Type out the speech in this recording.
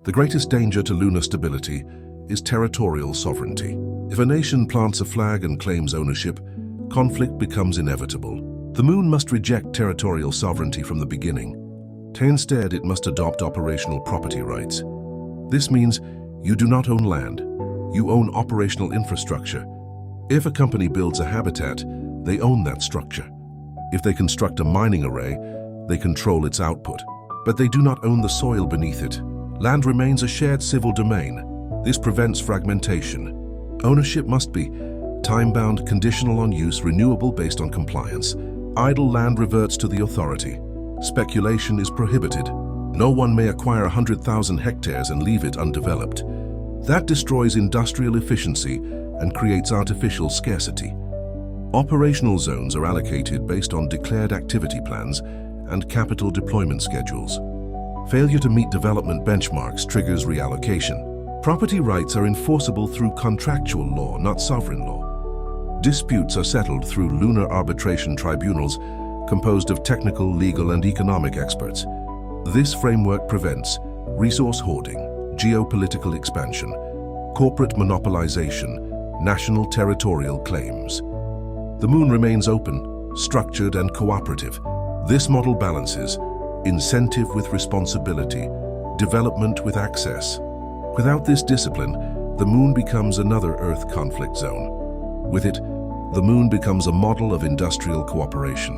The greatest danger to lunar stability is territorial sovereignty. If a nation plants a flag and claims ownership, conflict becomes inevitable. The Moon must reject territorial sovereignty from the beginning. Instead, it must adopt operational property rights. This means you do not own land, you own operational infrastructure. If a company builds a habitat, they own that structure. If they construct a mining array, they control its output. But they do not own the soil beneath it. Land remains a shared civil domain. This prevents fragmentation. Ownership must be time-bound, conditional on use, renewable based on compliance. Idle land reverts to the authority. Speculation is prohibited. No one may acquire 100,000 hectares and leave it undeveloped. That destroys industrial efficiency and creates artificial scarcity. Operational zones are allocated based on declared activity plans and capital deployment schedules. Failure to meet development benchmarks triggers reallocation. Property rights are enforceable through contractual law, not sovereign law. Disputes are settled through lunar arbitration tribunals composed of technical, legal, and economic experts. This framework prevents resource hoarding, geopolitical expansion, corporate monopolization, national territorial claims. The Moon remains open, structured, and cooperative. This model balances incentive with responsibility, development with access. Without this discipline, the Moon becomes another Earth conflict zone. With it, the Moon becomes a model of industrial cooperation.